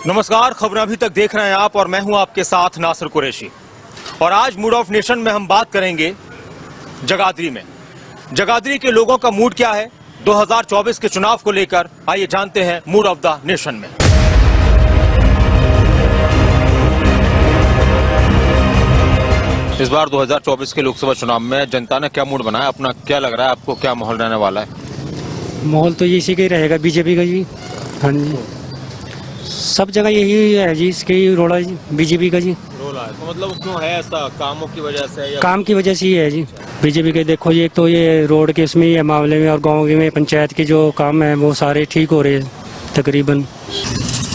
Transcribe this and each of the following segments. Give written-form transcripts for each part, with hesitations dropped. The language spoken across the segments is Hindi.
नमस्कार, खबरें अभी तक देख रहे हैं आप और मैं हूं आपके साथ नासिर कुरैशी। और आज मूड ऑफ नेशन में हम बात करेंगे जगाधरी में। जगाधरी के लोगों का मूड क्या है 2024 के चुनाव को लेकर, आइए जानते हैं मूड ऑफ द नेशन में। इस बार 2024 के लोकसभा चुनाव में जनता ने क्या मूड बनाया अपना, क्या लग रहा है आपको, क्या माहौल रहने वाला है? माहौल तो इसी का ही रहेगा, बीजेपी का जी। हाँ जी, सब जगह यही है जी, इसके ही रोला जी, बीजेपी का जी। रोला है तो मतलब क्यों है ऐसा? कामों की वजह से या काम की वजह से ही है जी बीजेपी के। देखो जी, एक तो ये रोड के इसमें ये मामले में और गाँव में पंचायत के जो काम है वो सारे ठीक हो रहे हैं तकरीबन।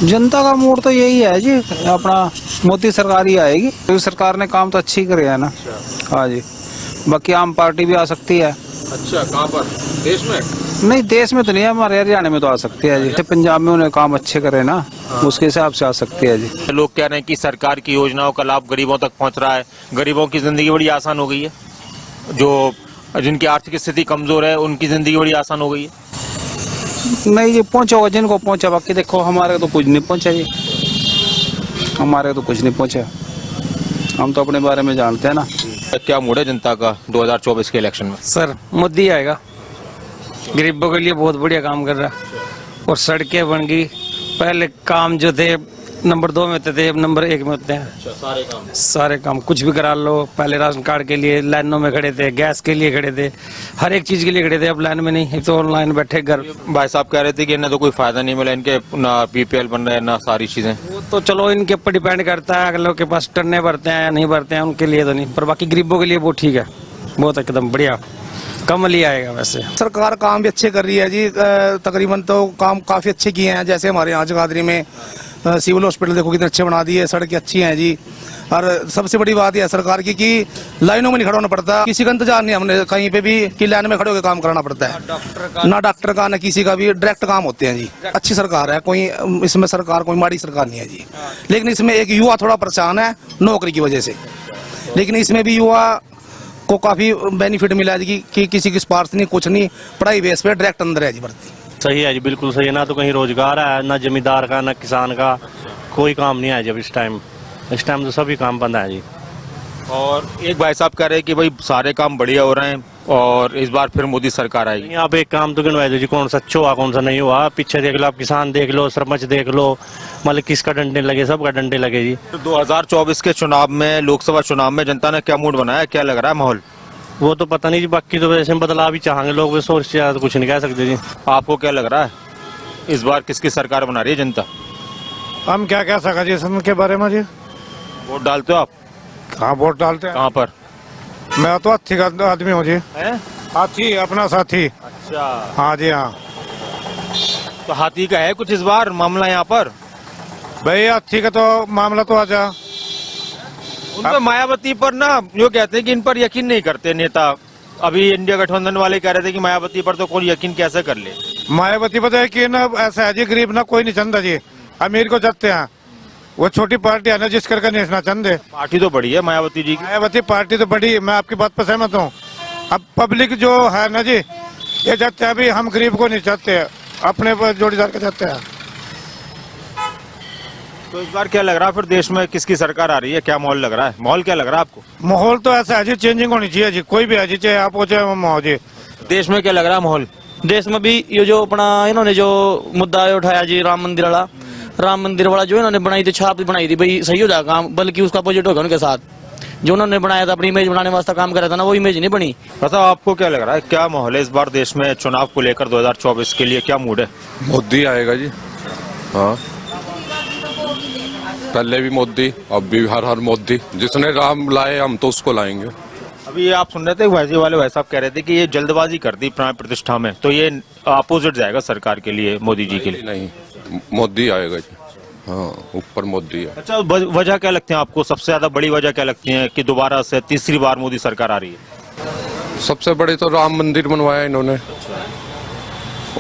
जनता का मूड तो यही है जी, अपना मोदी सरकार ही आएगी। तो सरकार ने काम तो अच्छी करे है ना। हाँ जी, बाकी आम पार्टी भी आ सकती है। अच्छा, कहाँ पर? देश में? नहीं, देश में तो नहीं है, हमारे हरियाणा में तो आ सकती है जी। पंजाब में उन्हें काम अच्छे करे ना, उसके हिसाब से आ सकती है जी। लोग कह रहे हैं कि सरकार की योजनाओं का लाभ गरीबों तक पहुंच रहा है, गरीबों की जिंदगी बड़ी आसान हो गई है, जो जिनकी आर्थिक स्थिति कमजोर है उनकी जिंदगी बड़ी आसान हो गई है। नहीं जी, पहुंचा होगा जिनको पहुंचा, बाकी देखो हमारे तो कुछ नहीं पहुंचा जी, हमारे तो कुछ नहीं पहुंचा। हम तो अपने बारे में जानते हैं ना। क्या मूड है जनता का 2024 के इलेक्शन में? सर मोदी आएगा, गरीबों के लिए बहुत बढ़िया काम कर रहा है और सड़कें बन गई। पहले काम जो थे नंबर 2 में होते थे, अब नंबर 1 में होते हैं। सारे काम कुछ भी करा लो। पहले राशन कार्ड के लिए लाइनों में खड़े थे, गैस के लिए खड़े थे, हर एक चीज के लिए खड़े थे, अब लाइन में नहीं, एक तो ऑनलाइन बैठे घर। भाई साहब कह रहे थे कि इन्हें तो कोई फायदा नहीं मिला, इनके ना बीपीएल बन रहे हैं ना सारी चीजें। वो तो चलो इनके ऊपर डिपेंड करता है, अगर लोग के पास टन्ने भरते हैं या नहीं भरते हैं उनके लिए तो नहीं, पर बाकी गरीबों के लिए वो ठीक है, बहुत एकदम बढ़िया। कम लिया आएगा। वैसे सरकार काम भी अच्छे कर रही है जी, तकरीबन तो काम काफी अच्छे किए हैं। जैसे हमारे यहाँ जगाधरी में सिविल हॉस्पिटल देखो कितने अच्छे बना दिए, सड़कें अच्छी हैं जी। और सबसे बड़ी बात यह है सरकार की कि लाइनों में नहीं खड़ा होना पड़ता, किसी का इंतजार नहीं हमने कहीं पे भी कि लाइन में खड़े होकर काम कराना पड़ता है। ना डॉक्टर का ना किसी का भी, डायरेक्ट काम होते हैं जी। अच्छी सरकार है, कोई इसमें सरकार कोई माड़ी सरकार नहीं है जी। लेकिन इसमें एक युवा थोड़ा परेशान है नौकरी की वजह से, लेकिन इसमें भी युवा को काफी बेनिफिट मिला है जी कि किसी की स्पार्श नहीं, कुछ नहीं, पढ़ाई बेस पे डायरेक्ट अंदर है जी भर्ती। सही है जी, बिल्कुल सही है। ना तो कहीं रोजगार है, ना जमींदार का, ना किसान का, कोई काम नहीं है जब इस टाइम तो सभी काम बंद है जी। और एक भाई साहब कह रहे हैं कि भाई सारे काम बढ़िया हो रहे हैं और इस बार फिर मोदी सरकार आएगी। यहाँ पे एक काम तो गिनवाए दो जी, कौन सा अच्छा हुआ कौन सा नहीं हुआ। पीछे देख लो आप, किसान देख लो, सरपंच देख लो, मतलब किसका डंडे लगे, सबका डंडे लगे जी। तो 2024 के चुनाव में, लोकसभा चुनाव में जनता ने क्या मूड बनाया, क्या लग रहा है माहौल? वो तो पता नहीं जी, बाकी तो वैसे बदलाव भी चाहेंगे लोग, वे सोच से ज्यादा कुछ नहीं कह सकते जी। आपको क्या लग रहा है इस बार किसकी सरकार बना रही है जनता? हम क्या कह सका जी इसके बारे में जी। वोट डालते हो आप? कहाँ वोट डालते हैं? कहाँ पर? मैं तो हाथी का आदमी हूँ जी। हाथी अपना साथी। अच्छा, हाँ जी हाँ। तो हाथी का है कुछ इस बार मामला यहाँ पर? भाई हाथी का तो मामला तो आजा। उन पर मायावती पर ना जो कहते हैं कि इन पर यकीन नहीं करते नेता। अभी इंडिया गठबंधन वाले कह रहे थे कि मायावती पर तो कोई यकीन कैसे कर ले। मायावती पता है कि ना ऐसा है जी, गरीब ना कोई नहीं चंदा जी, अमीर को चाहते हैं। वो छोटी पार्टी है ना जिस करके नहीं ना चंदे। पार्टी तो बड़ी है मायावती जी की। मायावती पार्टी तो बड़ी, मैं आपकी बात पर सहमत हूँ। अब पब्लिक जो है ना जी, ये चाहते हैं अभी हम गरीब को नहीं चाहते, अपने जोड़ीदार को चाहते हैं। तो इस बार क्या लग रहा है फिर देश में किसकी सरकार आ रही है, क्या माहौल लग रहा है? माहौल क्या लग रहा है आपको? माहौल तो ऐसा है जी, चेंजिंग होनी चाहिए जी, कोई भी है जी, चाहे आप हो चाहे हम हो जी। देश में क्या लग रहा है माहौल? देश में भी ये जो अपना इन्होंने जो मुद्दा उठाया जी, राम मंदिर वाला जो इन्होंने बनाई थी, छाप बनाई थी, भाई सही हो जाएगा काम, बल्कि उसका अपोजिट होगा उनके साथ। जो उन्होंने बनाया था अपनी इमेज बनाने वास्ते काम करा था ना, वो इमेज नहीं बनी। पता आपको क्या लग रहा है, क्या माहौल है इस बार देश में चुनाव को लेकर 2024 के लिए, क्या मूड है? मोदी आएगा जी। हाँ, पहले भी मोदी, अब भी हर मोदी। जिसने राम लाए हम तो उसको लाएंगे। अभी आप सुन रहे थे वैसे वाले भाई साहब कह रहे थे कि ये जल्दबाजी कर दी प्राण प्रतिष्ठा में, तो ये अपोजिट जाएगा सरकार के लिए, मोदी जी के लिए। नहीं, मोदी आएगा जी। हाँ, ऊपर मोदी है। अच्छा, वजह क्या लगती है आपको, सबसे ज्यादा बड़ी वजह क्या लगती है कि दोबारा से तीसरी बार मोदी सरकार आ रही है? सबसे बड़ी तो राम मंदिर बनवाया इन्होंने,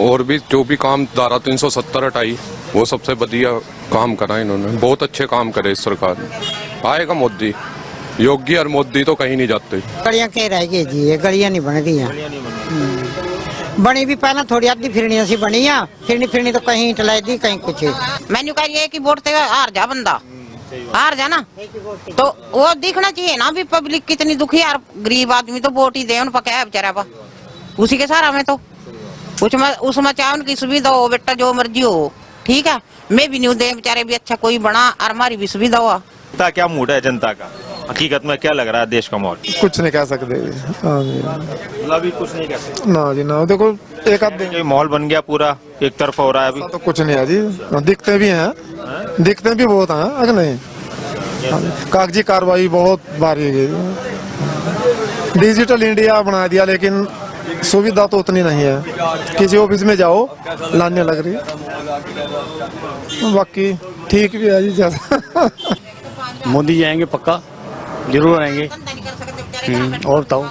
और भी जो भी काम धारा 370 हटाई, वो सबसे बढ़िया काम करा इन्होंने। बहुत अच्छे काम करे इस सरकार ने। आएगा मोदी। योगी और मोदी तो कहीं नहीं जाते। गलियां क्या रह गई जी, ये गलियां नहीं बन रही हैं। बनी भी पहला थोड़ी आधी फिरनी सी बनी आ फिरनी तो कहीं टलाई दी कहीं कुछ मैंने कहा ये कि वोट से हार जा बंदा हार जा ना तो वो दिखना चाहिए ना भी पब्लिक कितनी दुखी है, गरीब आदमी तो वोट ही दे उन पका है बेचारा पा उसी के सहारा में तो उसमें चाहे उनकी सुविधा हो बेटा जो मर्जी हो ठीक है, मैं भी नहीं दे बेचारे भी अच्छा कोई बना और हमारी भी सुविधा हुआ। क्या मूड है जनता का, हकीकत में क्या लग रहा है देश का माहौल? कुछ नहीं कह सकते। हाँ जी अभी कुछ नहीं कह सकते ना जी ना, देखो एक आध दिन ये माहौल बन गया पूरा एक तरफा हो रहा है अभी तो कुछ नहीं है जी, दिखते भी हैं, दिखते भी बहुत हैं अगर नहीं। हाँ, कागजी कार्रवाई बहुत भारी गई, डिजिटल इंडिया बना दिया लेकिन सुविधा तो उतनी नहीं है, किसी ऑफिस में जाओ लाने लग रही है, बाकी ठीक भी है जी ज्यादा। मोदी जी आएंगे पक्का, जरूर आएंगे। और बताओ,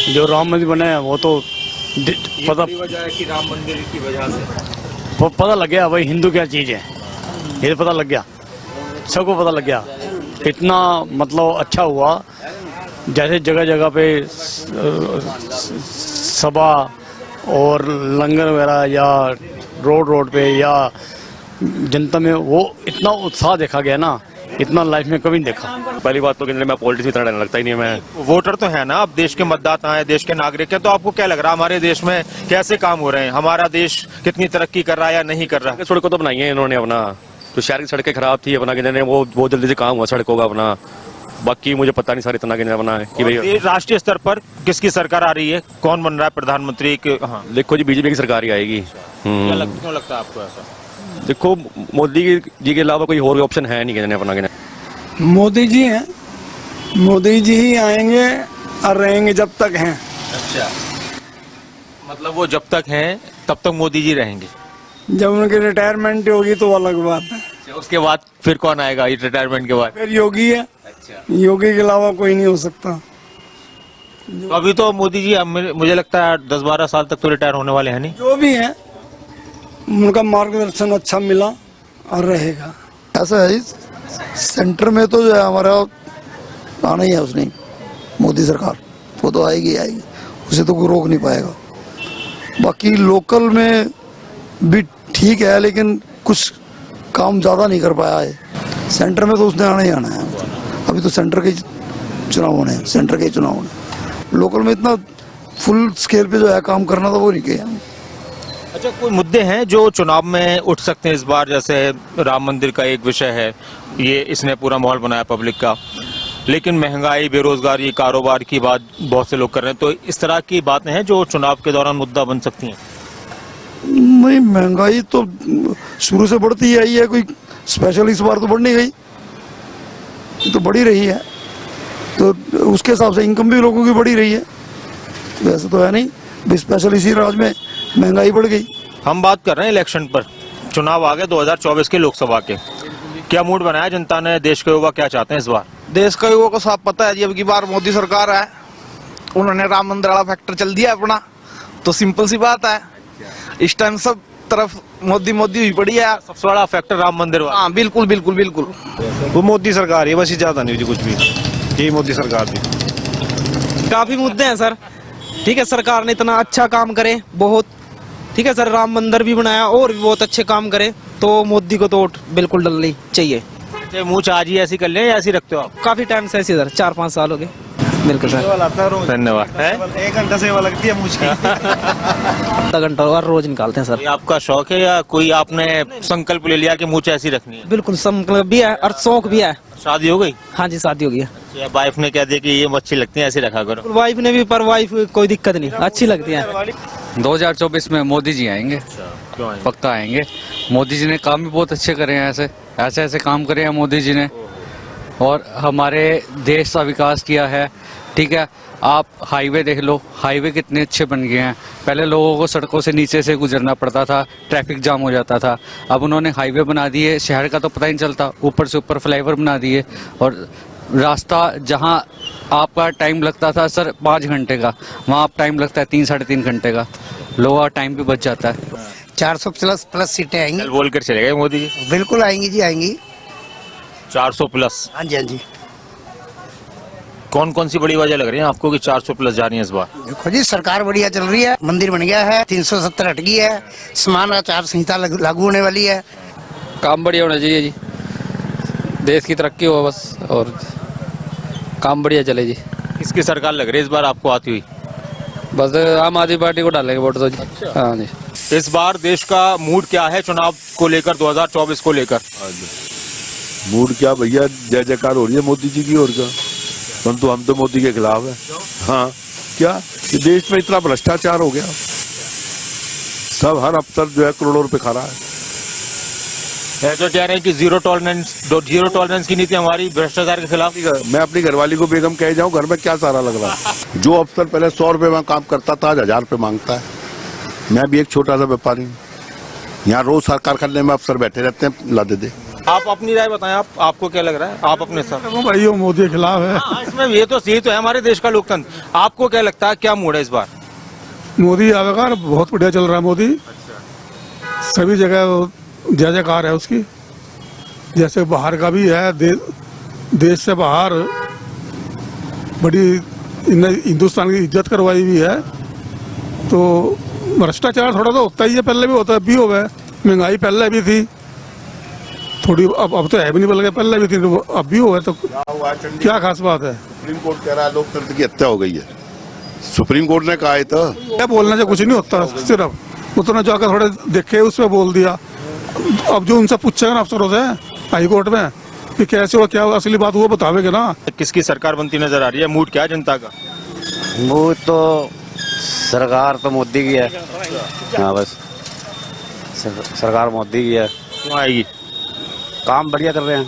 जो राम मंदिर बना है वो तो पता वजह है कि राम मंदिर की वजह से पता लग गया भाई हिंदू क्या चीज है, ये पता लग गया, सबको पता लग गया। इतना मतलब अच्छा हुआ, जैसे जगह जगह पे सभा और लंगर वगैरह या रोड पे या जनता में वो इतना उत्साह देखा गया ना, इतना लाइफ में कभी नहीं देखा। पहली बात तो कि मैं पॉलिटिक्स में इतना डरने लगता ही नहीं है। मैं वोटर तो है ना, अब देश के मतदाता हैं, देश के नागरिक हैं, तो आपको क्या लग रहा है हमारे देश में कैसे काम हो रहे हैं, हमारा देश कितनी तरक्की कर रहा है या नहीं कर रहा है? सड़कों तो बनाई है इन्होंने अपना, तो शहर की सड़कें खराब थी अपना, किन्होंने वो बहुत जल्दी से काम हुआ सड़कों का अपना, बाकी मुझे पता नहीं सर इतना किन्होंने बना है कि भाई। राष्ट्रीय स्तर पर किसकी सरकार आ रही है, कौन बन रहा है प्रधानमंत्री के? हाँ देखो जी बीजेपी की सरकार ही आएगी। क्यों लगता है आपको ऐसा? देखो मोदी जी के अलावा कोई और ऑप्शन है नहीं किन्होंने अपना। मोदी जी हैं, मोदी जी ही आएंगे और रहेंगे जब तक हैं। अच्छा, मतलब वो जब तक हैं तब तक मोदी जी रहेंगे, जब उनकी रिटायरमेंट होगी तो अलग बात है। उसके बाद फिर कौन आएगा रिटायरमेंट के बाद? फिर योगी है। अच्छा, योगी के अलावा कोई नहीं हो सकता। तो अभी तो मोदी जी मुझे लगता है 10-12 साल तक तो रिटायर होने वाले हैं नहीं? जो भी है उनका मार्गदर्शन अच्छा मिला और रहेगा। ऐसा है सेंटर में तो जो है हमारा आना ही है, उसने मोदी सरकार वो तो आएगी आएगी, उसे तो कोई रोक नहीं पाएगा। बाकी लोकल में भी ठीक है लेकिन कुछ काम ज़्यादा नहीं कर पाया है, सेंटर में तो उसने आना ही आना है। अभी तो सेंटर के चुनाव होने हैं, सेंटर के चुनाव होने, लोकल में इतना फुल स्केल पे जो है काम करना था वो नहीं किया। अच्छा, कोई मुद्दे हैं जो चुनाव में उठ सकते हैं इस बार? जैसे राम मंदिर का एक विषय है, ये इसने पूरा माहौल बनाया पब्लिक का, लेकिन महंगाई, बेरोजगारी, कारोबार की बात बहुत से लोग कर रहे हैं, तो इस तरह की बातें हैं जो चुनाव के दौरान मुद्दा बन सकती हैं? नहीं, महंगाई तो शुरू से बढ़ती आई है, कोई स्पेशल इस बार तो बढ़ नहीं गई, तो बढ़ी रही है, तो उसके हिसाब से इनकम भी लोगों की बढ़ी रही है। वैसे तो है नहीं स्पेशल इसी राज्य में महंगाई बढ़ गई। हम बात कर रहे हैं इलेक्शन पर, चुनाव आ गए 2024 के लोकसभा के, क्या मूड बनाया जनता ने, देश के युवा क्या चाहते हैं इस बार? देश का युवा को साफ पता है जी, अब की बार मोदी सरकार है, उन्होंने राम मंदिर वाला फैक्टर चल दिया अपना, तो सिंपल सी बात है इस टाइम सब तरफ मोदी मोदी हुई पड़ी है। सबसे बड़ा फैक्टर राम मंदिर वाला। हाँ बिल्कुल बिल्कुल बिल्कुल, वो मोदी सरकार है बस, ज्यादा नहीं कुछ भी, यही मोदी सरकार थी। काफी मुद्दे हैं सर, ठीक है, सरकार ने इतना अच्छा काम करे बहुत, ठीक है सर, राम मंदिर भी बनाया और भी बहुत अच्छे काम करे, तो मोदी को तो वोट बिल्कुल डालनी चाहिए। मुँह आज ही ऐसी कर ले या ऐसी रखते हो आप? काफी टाइम से ऐसे सर, 4-5 साल हो गए। बिल्कुल सर, धन्यवाद। 1 घंटा सेवा लगती है मुझकी। आधा घंटा और रोज निकालते हैं सर। ये आपका शौक है या कोई आपने संकल्प ले लिया कि मुझे ऐसी रखनी है? बिल्कुल संकल्प भी है और शौक भी है। शादी हो गई? हाँ जी शादी हो गई है। वाइफ ने कह दिया कि ये अच्छी लगती है ऐसी रखा करो? वाइफ ने भी, पर वाइफ कोई दिक्कत नहीं, अच्छी लगती है। 2024 में मोदी जी आएंगे, पक्का आएंगे। मोदी जी ने काम भी बहुत अच्छे करे हैं, ऐसे ऐसे काम करे हैं मोदी जी ने, और हमारे देश का विकास किया है। ठीक है, आप हाईवे देख लो, हाईवे कितने अच्छे बन गए हैं। पहले लोगों को सड़कों से नीचे से गुजरना पड़ता था, ट्रैफिक जाम हो जाता था, अब उन्होंने हाईवे बना दिए, शहर का तो पता ही नहीं चलता, ऊपर से ऊपर फ्लाईओवर बना दिए, और रास्ता जहां आपका टाइम लगता था सर 5 घंटे का, वहां आप टाइम लगता है 3-3.5 घंटे का, लोगों का टाइम भी बच जाता है। 400+ सीटें आएंगी। बोल कर चले गए मोदी जी? बिल्कुल आएंगी जी, आएंगी। 400+? हाँ जी हाँ जी। कौन कौन सी बड़ी वजह लग रही है आपको कि 400 प्लस जा रही है इस बार? देखो जी, सरकार बढ़िया चल रही है, मंदिर बन गया है, 370 हट गई है, समान आचार संहिता लागू होने वाली है। काम बढ़िया होना चाहिए जी, देश की तरक्की हो बस, और काम बढ़िया चले जी। किसकी सरकार लग रही है इस बार आपको आती हुई? बस आम आदमी पार्टी को डालेंगे वोट तो जी। हाँ जी। इस बार देश का मूड क्या है चुनाव को लेकर, 2024 को लेकर? मूड क्या भैया, जय जयकार हो रही है मोदी जी की, और क्या, परंतु हम तो मोदी के खिलाफ है। हाँ, क्या कि देश में इतना भ्रष्टाचार हो गया, सब हर अफसर जो है करोड़ों रुपए खा रहा है। जो कह रहे हैं कि जीरो टॉलरेंस की नीति हमारी भ्रष्टाचार के खिलाफ। मैं अपनी घरवाली को बेगम कह जाऊं, घर में क्या सारा लग रहा है। जो अफसर पहले 100 रुपए में काम करता था, आज 1000 रुपए मांगता है। मैं भी एक छोटा सा व्यापारी हूँ, यहाँ रोज सरकार करने में अफसर बैठे रहते हैं, ला दे। आप अपनी राय बताएं, आपको क्या लग रहा है? आप अपने साथ भाई वो मोदी के खिलाफ है। इसमें ये तो है हमारे देश का लोकतंत्र। आपको क्या लगता है, क्या मूड है इस बार? मोदी आवेगा, बहुत बढ़िया चल रहा है मोदी। सभी जगह जय जयकार है उसकी, जैसे बाहर का भी है, देश से बाहर बड़ी हिंदुस्तान की इज्जत करवाई हुई है। तो भ्रष्टाचार थोड़ा तो होता ही है, पहले भी होता है, अभी हो गया। महंगाई पहले भी थी थोड़ी, अब तो है भी नहीं, बल्कि पहले भी थी, अब भी हो गया। तो क्या खास बात है? सुप्रीम कोर्ट कह रहा है लोकतंत्र की हत्या हो गई है। सुप्रीम कोर्ट ने कहा है तो क्या बोलने से कुछ नहीं होता, सिर्फ उतना जाकर थोड़े देखे उस पर बोल दिया। अब जो उनसे पूछेगा ना अफसरों से हाई कोर्ट में कि कैसे हो, क्या असली बात वो बतावेगा ना। किसकी सरकार बनती नजर आ रही है? मूड क्या है जनता का? वो तो सरकार तो मोदी की है। हाँ बस सरकार मोदी की है। क्यों आएगी? काम बढ़िया कर रहे हैं।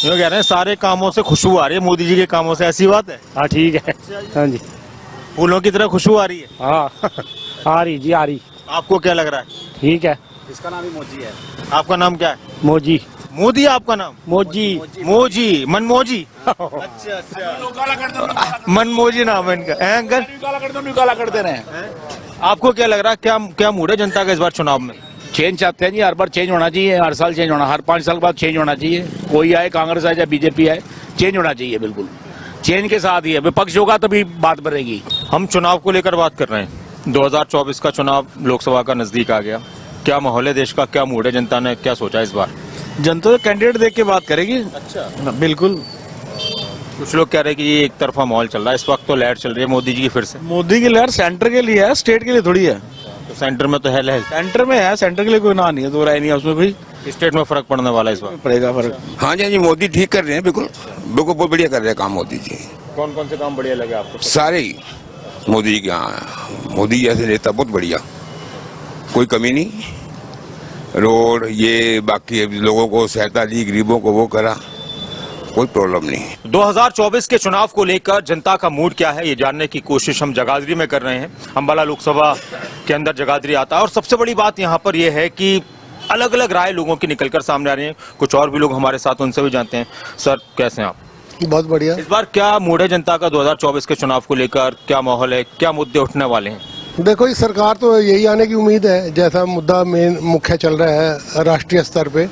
क्यों कह रहे हैं सारे कामों से खुशबू आ रही है मोदी जी के कामों से, ऐसी बात है? हाँ ठीक है। हाँ जी, फूलों की तरह खुशबू आ रही है। हाँ आ रही जी, आ रही। आपको क्या लग रहा है? ठीक है। इसका नाम ही मोदी है। आपका नाम क्या है? मोदी। मोदी आपका नाम? मोदी। मोजी, मनमोजी। अच्छा। मनमोजी नाम है इनका। अंकल कर दे रहे हैं। आपको क्या लग रहा है, क्या मूड है जनता का इस बार चुनाव में? चेंज चाहते हैं जी, हर बार चेंज होना चाहिए, हर साल चेंज होना, हर 5 साल बाद चेंज होना चाहिए। कोई आए, कांग्रेस आए या बीजेपी आए, चेंज होना चाहिए। बिल्कुल चेंज के साथ ही है, विपक्ष होगा तभी बात बढ़ेगी। हम चुनाव को लेकर बात कर रहे हैं। 2024 का चुनाव लोकसभा का नजदीक आ गया। क्या माहौल है देश का, क्या मूड है, जनता ने क्या सोचा इस बार? जनता तो कैंडिडेट देख के बात करेगी। अच्छा, बिल्कुल। कुछ लोग कह रहे हैं कि ये एक तरफा माहौल चल रहा है इस वक्त, तो लहर चल रही है मोदी जी की फिर से। मोदी की लहर सेंटर के लिए है, स्टेट के लिए थोड़ी है। तो सेंटर में तो है लहर। सेंटर में है, सेंटर के लिए कोई ना नहीं है, दो राय नहीं है उसमें। कोई स्टेट में फर्क पड़ने वाला है इस बार? पड़ेगा फर्क। हाँ जी, मोदी ठीक कर रहे हैं, बिल्कुल बिल्कुल बहुत बढ़िया कर रहे हैं काम मोदी जी। कौन कौन से काम बढ़िया लगे आपको? सारे ही मोदी जी के। हाँ, मोदी जैसे नेता बहुत बढ़िया, कोई कमी नहीं। रोड ये बाकी लोगों को सहायता दी, गरीबों को वो करा, कोई प्रॉब्लम नहीं। 2024 के चुनाव को लेकर जनता का मूड क्या है, ये जानने की कोशिश हम जगाधरी में कर रहे हैं। अंबाला लोकसभा के अंदर जगाधरी आता है, और सबसे बड़ी बात यहाँ पर यह है कि अलग अलग राय लोगों की निकलकर सामने आ रही है। कुछ और भी लोग हमारे साथ, उनसे भी जानते हैं। सर कैसे हैं आप? बहुत बढ़िया। इस बार क्या मूड है जनता का 2024 के चुनाव को लेकर? क्या माहौल है, क्या मुद्दे उठने वाले हैं? देखो, इस सरकार तो यही आने की उम्मीद है, जैसा मुद्दा मेन मुख्य चल रहा है राष्ट्रीय स्तर पे।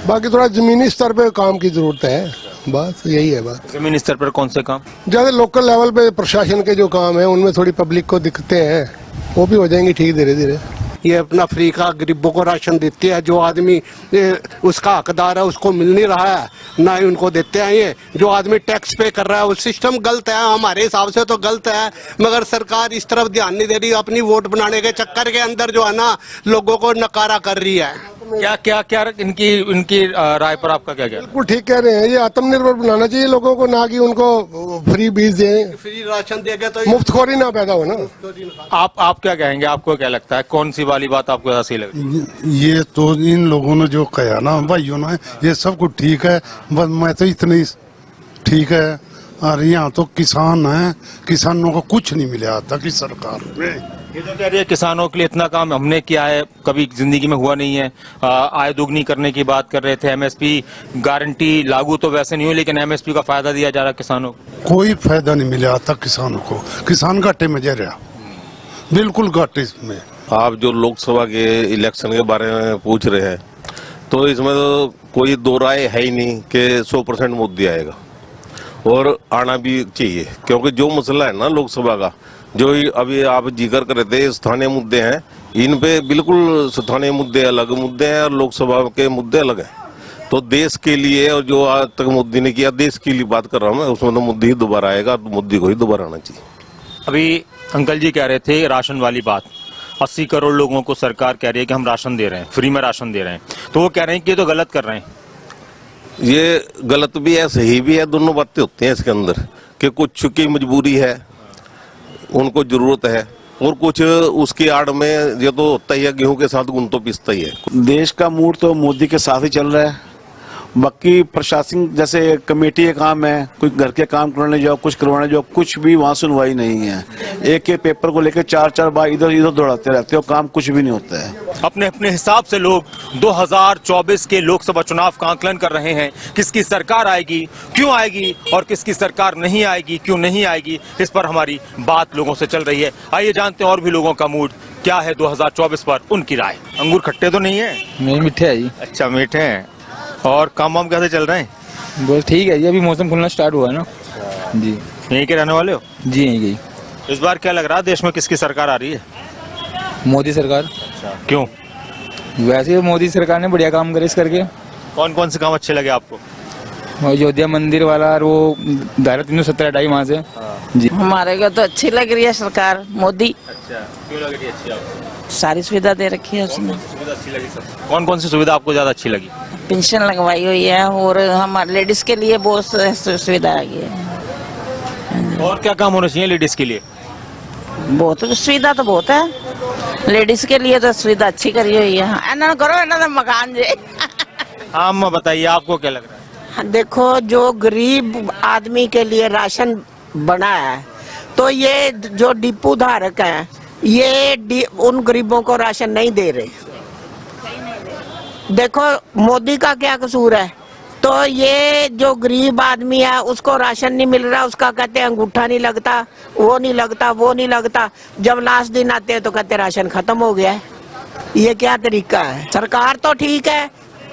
बाकी थोड़ा जमीनी स्तर पे काम की जरूरत है, बस यही है बात। जमीनी स्तर पर कौन से काम? जैसे लोकल लेवल पे प्रशासन के जो काम है, उनमें थोड़ी पब्लिक को दिक्कतें हैं, वो भी हो जाएंगी ठीक धीरे धीरे। ये अपना फ्री का गरीबों को राशन देती है, जो आदमी उसका हकदार है उसको मिल नहीं रहा है, ना ही उनको देते हैं। ये जो आदमी टैक्स पे कर रहा है, वो सिस्टम गलत है, हमारे हिसाब से तो गलत है, मगर सरकार इस तरफ ध्यान नहीं दे रही। अपनी वोट बनाने के चक्कर के अंदर जो है ना, लोगों को नकारा कर रही है। क्या इनकी राय पर आपका क्या कहना? बिल्कुल ठीक कह रहे हैं, ये आत्मनिर्भर बनाना चाहिए लोगों को, ना कि उनको फ्री बीज दें, फ्री राशन देंगे तो मुफ्तखोरी ना पैदा हो ना। आप क्या कहेंगे, आपको क्या लगता है, कौन सी वाली बात आपको ज्यादा सही लगी? ये तो इन लोगों ने जो कहा ना भाइयों ने, ये सब कुछ ठीक है, बस मैं तो इतनी ठीक है। और यहाँ तो किसान है, किसानों को कुछ नहीं मिला आता कि सरकार में। ये तो कह रही है किसानों के लिए इतना काम हमने किया है, कभी जिंदगी में हुआ नहीं है। आय दोगुनी करने की बात कर रहे थे, एमएसपी गारंटी लागू तो वैसे नहीं हुई, लेकिन एमएसपी का फायदा दिया जा रहा है किसानों को। कोई फायदा नहीं मिला आता किसानों को, किसान घाटे में जा रहा, बिल्कुल घाटे में। आप जो लोकसभा के इलेक्शन के बारे में पूछ रहे हैं, तो इसमें तो कोई दो राय है ही नहीं कि 100% मोदी आएगा। और आना भी चाहिए, क्योंकि जो मसला है ना लोकसभा का, जो अभी आप जिक्र कर रहे थे स्थानीय मुद्दे हैं, इन पे बिल्कुल स्थानीय मुद्दे अलग मुद्दे हैं और लोकसभा के मुद्दे अलग हैं। तो देश के लिए, और जो आज तक मोदी ने किया देश के लिए बात कर रहा हूँ मैं, उसमें तो मोदी ही दोबारा आएगा, तो मोदी को ही दोबारा आना चाहिए। अभी अंकल जी कह रहे थे राशन वाली बात, 80 करोड़ लोगों को सरकार कह रही है कि हम राशन दे रहे हैं, फ्री में राशन दे रहे हैं, तो वो कह रहे हैं कि ये तो गलत कर रहे हैं। ये गलत भी है सही भी है, दोनों बातें होती हैं इसके अंदर, कि कुछ की मजबूरी है, उनको जरूरत है, और कुछ उसकी आड़ में ये तो होता ही है, गेहूं के साथ गुण तो पिसता ही है। देश का मूड तो मोदी के साथ ही चल रहा है। बाकी प्रशासन जैसे कमेटी के काम है, कोई घर के काम करवाने जाओ, कुछ करवाने जाओ, कुछ भी वहाँ सुनवाई नहीं है। एक पेपर को लेकर 4-4 बार इधर इधर दौड़ाते रहते हो, काम कुछ भी नहीं होता है। अपने अपने हिसाब से लोग 2024 के लोकसभा चुनाव का आकलन कर रहे हैं, किसकी सरकार आएगी, क्यों आएगी, और किसकी सरकार नहीं आएगी, क्यों नहीं आएगी, इस पर हमारी बात लोगों से चल रही है। आइए जानते हैं और भी लोगों का मूड क्या है 2024 पर, उनकी राय। अंगूर खट्टे तो नहीं है? नहीं, मीठे है जी। अच्छा, मीठे हैं। और काम वाम कैसे चल रहे हैं? बस ठीक है जी, अभी मौसम खुलना स्टार्ट हुआ है ना जी। यहीं के रहने वाले हो? जी यहीं की। इस बार क्या लग रहा है, देश में किसकी सरकार आ रही है? मोदी सरकार। क्यों? वैसे मोदी सरकार ने बढ़िया काम करे इस करके। कौन कौन से काम अच्छे लगे आपको? अयोध्या मंदिर वाला और वो धारा 370 हटाई वहाँ से जी। हमारे को तो अच्छी लग रही है सरकार मोदी। अच्छा, क्यों लग रही है अच्छी आपको? सारी सुविधा दे रखी है उसने। सुविधा अच्छी लगी सब? कौन कौन सी सुविधा आपको ज्यादा अच्छी लगी? पेंशन लगवाई हुई है, और हमारे लेडीज के लिए बहुत सुविधा आ गई है। और क्या काम होना चाहिए लेडीज के लिए? बहुत सुविधा तो बहुत है लेडीज के लिए, तो सुविधा अच्छी करी हुई है। ना करो ना मकान जे। हाँ, मैं बताइए आपको क्या लग रहा है? देखो, जो गरीब आदमी के लिए राशन बना है, तो ये जो डिपो धारक हैं, ये उन गरीबों को राशन नहीं दे रहे। देखो मोदी का क्या कसूर है? तो ये जो गरीब आदमी है उसको राशन नहीं मिल रहा, उसका कहते हैं अंगूठा नहीं लगता, वो नहीं लगता, वो नहीं लगता। जब लास्ट दिन आते हैं तो कहते राशन खत्म हो गया है। ये क्या तरीका है? सरकार तो ठीक है,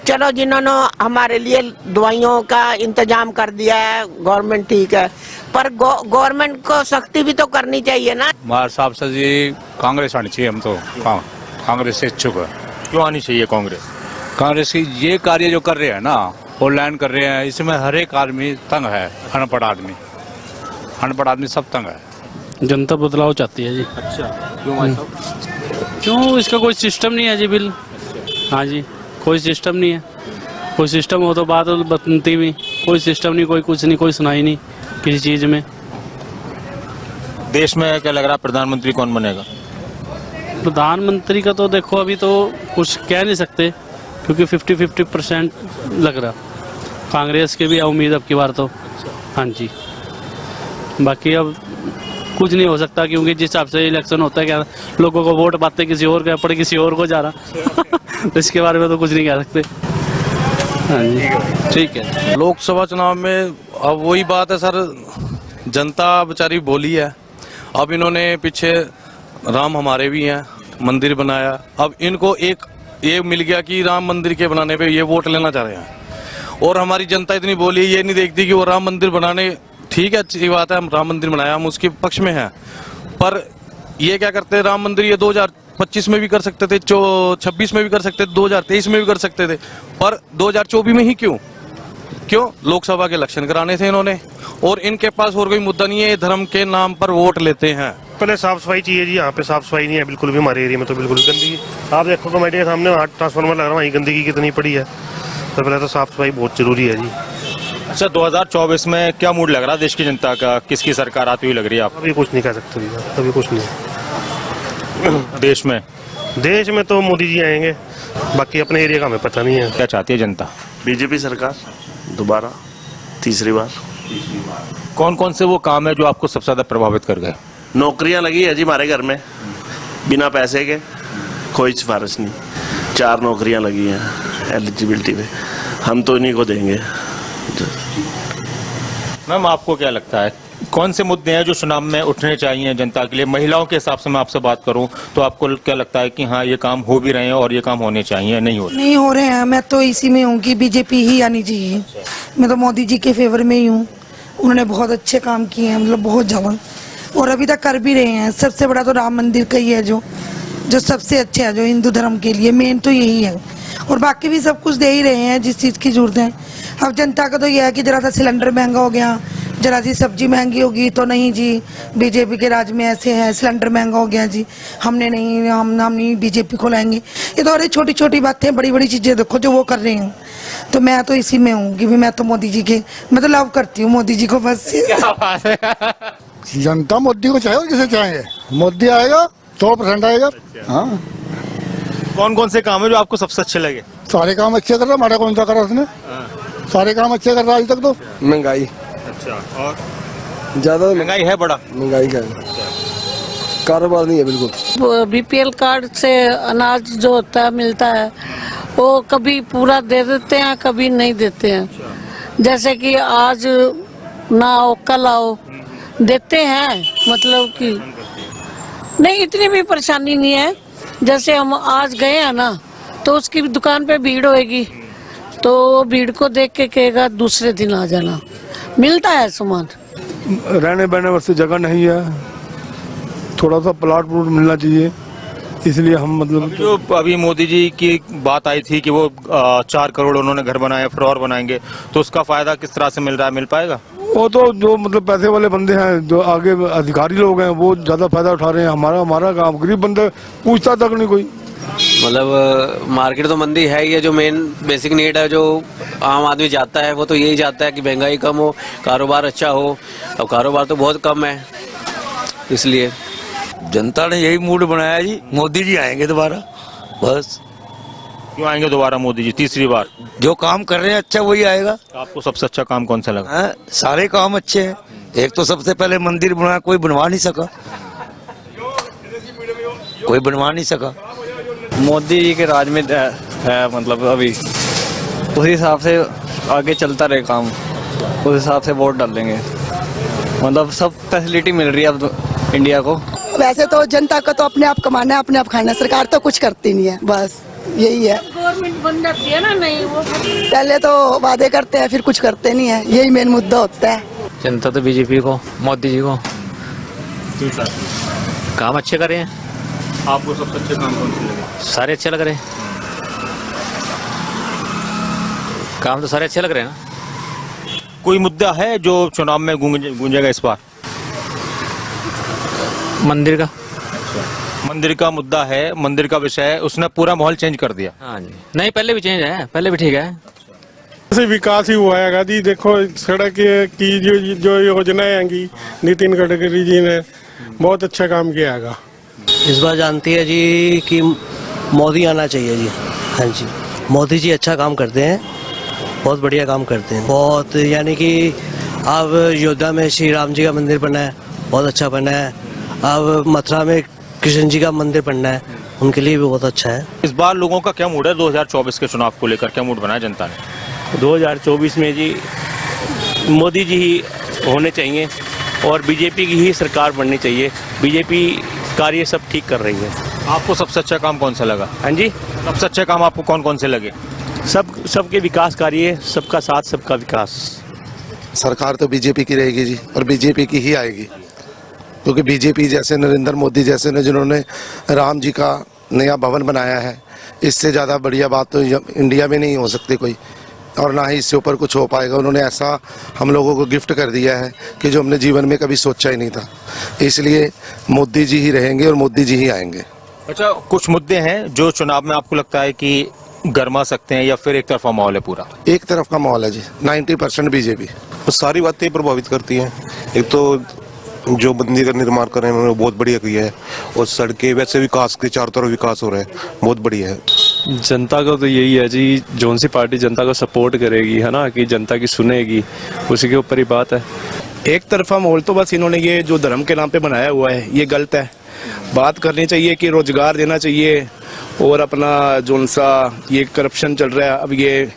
चलो जिन्होंने हमारे लिए दवाइयों का इंतजाम कर दिया है, गवर्नमेंट ठीक है, पर गवर्नमेंट को सख्ती भी तो करनी चाहिए ना। हमारे हिसाब से जी कांग्रेस आनी चाहिए, हम तो कांग्रेस से इच्छुक है। क्यों आनी चाहिए कांग्रेस? कांग्रेस की ये कार्य जो कर रहे हैं ना, ऑनलाइन कर रहे हैं, इसमें हर एक आदमी तंग है, अनपढ़ आदमी सब तंग है। जनता बदलाव चाहती है जी। अच्छा, क्यों भाई साहब? क्यों? इसका कोई सिस्टम नहीं है जी बिल। हाँ जी, कोई सिस्टम नहीं है। कोई सिस्टम हो तो बात बनती भी, कोई सिस्टम नहीं, कोई कुछ नहीं, कोई सुनाई नहीं किसी चीज में। देश में क्या लग रहा है प्रधानमंत्री कौन बनेगा? प्रधानमंत्री का तो देखो अभी तो कुछ कह नहीं सकते, क्योंकि 50-50% लग रहा। कांग्रेस के भी उम्मीद अब की बार तो। हाँ जी, बाकी अब कुछ नहीं हो सकता, क्योंकि जिस हिसाब से इलेक्शन होता है, क्या लोगों को वोट पाते किसी और के पड़ किसी और को जा रहा तो इसके बारे में तो कुछ नहीं कह सकते। हाँ जी, ठीक है। लोकसभा चुनाव में अब वही बात है सर, जनता बेचारी बोली है। अब इन्होंने पीछे राम हमारे भी हैं, मंदिर बनाया, अब इनको एक ये मिल गया कि राम मंदिर के बनाने पे ये वोट लेना चाह रहे हैं। और हमारी जनता इतनी बोली, ये नहीं देखती कि वो राम मंदिर बनाने, ठीक है अच्छी बात है, हम राम मंदिर बनाया, हम उसके पक्ष में हैं, पर ये क्या करते हैं, राम मंदिर ये 2025 में भी कर सकते थे, 26 में भी कर सकते थे, 2023 में भी कर सकते थे, पर 2024 में ही क्यों? लोकसभा के इलेक्शन कराने थे इन्होंने, और इनके पास और कोई मुद्दा नहीं है, ये धर्म के नाम पर वोट लेते हैं। पहले साफ सफाई चाहिए जी, यहाँ पे साफ सफाई नहीं है बिल्कुल भी, हमारे एरिया में तो बिल्कुल गंदगी। आप देखो कमेटी के सामने वहाँ ट्रांसफार्मर लग रहा है, वहीं गंदगी कितनी पड़ी है। तो पहले तो साफ सफाई बहुत जरूरी है जी। अच्छा, 2024 में क्या मूड लग रहा है देश की जनता का, किसकी सरकार आती हुई लग रही है आपको? अभी कुछ नहीं कह सकते भैया, अभी कुछ नहीं। देश में तो मोदी जी आएंगे, बाकी अपने एरिया का हमें पता नहीं है। क्या चाहती है जनता? बीजेपी सरकार दोबारा, तीसरी बार। कौन कौन से वो काम है जो आपको सबसे ज्यादा प्रभावित कर गए? नौकरियां लगी है जी हमारे घर में, बिना पैसे के, कोई सिफारिश नहीं। 4 नौकरियां लगी हैं एलिजिबिलिटी पे, हम तो इन्हीं को देंगे। मैम, आपको क्या लगता है कौन से मुद्दे हैं जो चुनाव में उठने चाहिए जनता के लिए? महिलाओं के हिसाब से मैं आपसे बात करूं तो आपको क्या लगता है कि हाँ ये काम हो भी रहे हैं और ये काम होने चाहिए, नहीं हो रहे हैं? मैं तो इसी में हूँ कि बीजेपी ही आनी चाहिए। मैं तो मोदी जी के फेवर में ही हूँ। उन्होंने बहुत अच्छे काम किए हैं, मतलब बहुत ज़्यादा, और अभी तक कर भी रहे हैं। सबसे बड़ा तो राम मंदिर का ही है जो सबसे अच्छा है, जो हिंदू धर्म के लिए मेन तो यही है, और बाकी भी सब कुछ दे ही रहे हैं जिस चीज़ की जरूरत है। अब जनता का तो यह है कि जरा सा सिलेंडर महंगा हो गया, जरा सी सब्जी महंगी होगी तो नहीं जी बीजेपी के राज में ऐसे है, सिलेंडर महंगा हो गया जी हमने नहीं, हम नहीं बीजेपी को लाएंगे। ये तो अरे छोटी छोटी बातें, बड़ी बड़ी चीज़ें देखो जो वो कर रहे हैं। तो मैं तो इसी में हूँ कि भी मैं तो मोदी जी के, मैं तो लव करती हूँ मोदी जी को बस। जनता मोदी को चाहे किसे चाहेंगे, मोदी आएगा 100% आएगा। हाँ, कौन कौन से काम है जो आपको सबसे अच्छे लगे? सारे काम अच्छे कर रहा, हमारा कौन सा करा उसने? सारे काम अच्छे कर रहा आज तक तो। महंगाई अच्छा, और ज्यादा महंगाई है, बड़ा महंगाई का कारोबार नहीं है बिल्कुल। बीपीएल कार्ड से अनाज जो होता है मिलता है, वो कभी पूरा दे देते हैं, कभी नहीं देते हैं। जैसे कि आज ना आओ कल आओ देते हैं, मतलब कि नहीं इतनी भी परेशानी नहीं है। जैसे हम आज गए हैं ना, तो उसकी दुकान पे भीड़ होएगी, तो भीड़ को देख के कहेगा दूसरे दिन आ जाना, मिलता है सामान। रहने बहने वास्ते जगह नहीं है, थोड़ा सा प्लाट मिलना चाहिए, इसलिए हम मतलब जो अभी मोदी जी की बात आई थी कि वो 4 करोड़ उन्होंने घर बनाए, फिर और बनाएंगे, तो उसका फायदा किस तरह से मिल रहा है, मिल पाएगा? वो तो जो मतलब पैसे वाले बंदे हैं, जो आगे अधिकारी लोग हैं, वो ज्यादा फायदा उठा रहे हैं। हमारा काम गरीब बंदे पूछता तक नहीं कोई। मतलब मार्केट तो मंदी है ही है, जो मेन बेसिक नीड है जो आम आदमी जाता है वो तो यही चाहता है कि महंगाई कम हो, कारोबार अच्छा हो। अब कारोबार तो बहुत कम है, इसलिए जनता ने यही मूड बनाया जी, मोदी जी आएंगे दोबारा, बस। क्यों आएंगे दोबारा मोदी जी तीसरी बार? जो काम कर रहे हैं अच्छा वही आएगा। आपको सबसे अच्छा काम कौन सा लगा? सारे काम अच्छे हैं। एक तो सबसे पहले मंदिर बनाया, कोई बनवा नहीं सका, कोई बनवा नहीं सका। मोदी जी के राज में है, मतलब अभी उस हिसाब से आगे चलता रहे काम, उस हिसाब से वोट डाल देंगे। मतलब सब फैसिलिटी मिल रही है अब तो इंडिया को। वैसे तो जनता का तो अपने आप कमाना है, अपने आप खाना है, सरकार तो कुछ करती नहीं है, बस यही है। गवर्नमेंट बन जाती है ना, नहीं वो पहले तो वादे करते हैं फिर कुछ करते नहीं है, यही मेन मुद्दा होता है। जनता तो बीजेपी को, मोदी जी को काम अच्छे करे हैं। आपको सबसे अच्छे काम कौन से लगे? सारे अच्छे लग रहे हैं, काम तो सारे अच्छे लग रहे हैं ना। कोई मुद्दा है जो चुनाव में गूंजेगा इस बार? मंदिर का, मंदिर का मुद्दा है, मंदिर का विषय है, उसने पूरा माहौल चेंज कर दिया। हाँ जी, नहीं पहले भी चेंज है, पहले भी ठीक है। से विकास ही हुआ है जी। देखो सड़क की जो योजनाएं आएंगी, नितिन गडकरी जी ने बहुत अच्छा काम किया है। इस बार जानती है जी कि मोदी आना चाहिए जी। हाँ जी, मोदी जी अच्छा काम करते हैं, बहुत बढ़िया काम करते हैं, बहुत, यानी कि अब अयोध्या में श्री राम जी का मंदिर बना है, बहुत अच्छा बना है। अब मथुरा में कृष्ण जी का मंदिर बनना है, उनके लिए भी बहुत अच्छा है। इस बार लोगों का क्या मूड है 2024 के चुनाव को लेकर? क्या मूड बनाया जनता ने? 2024 में जी मोदी जी ही होने चाहिए और बीजेपी की ही सरकार बननी चाहिए। बीजेपी कार्य सब ठीक कर रही है। आपको सबसे अच्छा काम कौन सा लगा? हाँ जी, सबसे अच्छे काम आपको कौन कौन से लगे? सबके विकास कार्य, सबका साथ सबका विकास। सरकार तो बीजेपी की रहेगी जी, और बीजेपी की ही आएगी, क्योंकि बीजेपी जैसे नरेंद्र मोदी जैसे ने जिन्होंने राम जी का नया भवन बनाया है, इससे ज़्यादा बढ़िया बात तो इंडिया में नहीं हो सकती कोई, और ना ही इससे ऊपर कुछ हो पाएगा। उन्होंने ऐसा हम लोगों को गिफ्ट कर दिया है कि जो हमने जीवन में कभी सोचा ही नहीं था। इसलिए मोदी जी ही रहेंगे और मोदी जी ही आएंगे। अच्छा, कुछ मुद्दे हैं जो चुनाव में आपको लगता है कि गरमा सकते हैं, या फिर एक तरफा माहौल है पूरा? एक तरफ का माहौल है जी, 90% बीजेपी। तो सारी बातें प्रभावित करती हैं। एक तो जो मंदिर का निर्माण कर रहे हैं उन्होंने बहुत बढ़िया किया है, और सड़कें वैसे विकास के चारों तरफ विकास हो रहा है, बहुत बढ़िया है। जनता का तो यही है जी, जौन सी पार्टी जनता को सपोर्ट करेगी, है ना, कि जनता की सुनेगी, उसी के ऊपर ही बात है। एक तरफा माहौल तो बस इन्होंने ये जो धर्म के नाम पे बनाया हुआ है, ये गलत है। बात करनी चाहिए कि रोजगार देना चाहिए, और अपना जोन सा ये करप्शन चल रहा है, अब ये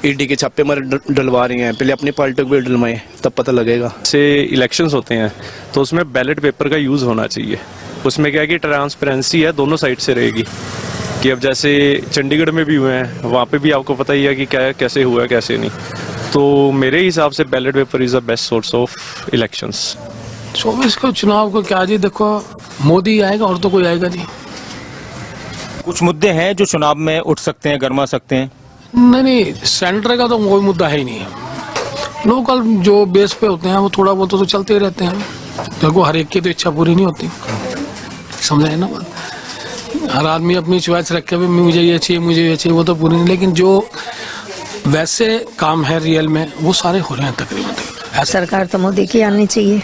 ईडी के छापे मारे डलवा रही हैं, पहले अपनी पार्टी को भी डलवाएं, तब पता लगेगा। से इलेक्शंस होते हैं तो उसमें बैलेट पेपर का यूज़ होना चाहिए। उसमें क्या है कि ट्रांसपेरेंसी है, दोनों साइड से रहेगी। कि अब जैसे चंडीगढ़ में भी हुए हैं, वहाँ पे भी आपको पता ही है कि क्या कैसे हुआ है कैसे नहीं। तो मेरे हिसाब से ballot paper is the best source of elections. 24 को चुनाव को क्या जी, देखो मोदी आएगा और तो कोई आएगा नहीं। कुछ मुद्दे हैं जो चुनाव में उठ सकते हैं, गरमा सकते हैं। नहीं, सेंटर का तो कोई मुद्दा है ही नहीं है। लोकल जो बेस पे होते हैं वो थोड़ा बहुत तो चलते ही रहते हैं। देखो हर एक की तो इच्छा पूरी नहीं होती, समझे ना बात। हर आदमी अपनी चॉइस रखे हुए मुझे ये चाहिए मुझे ये चाहिए, वो तो पूरी नहीं। लेकिन जो वैसे काम है रियल में वो सारे हो रहे हैं तकरीबन। सरकार तो मोदी की आनी चाहिए।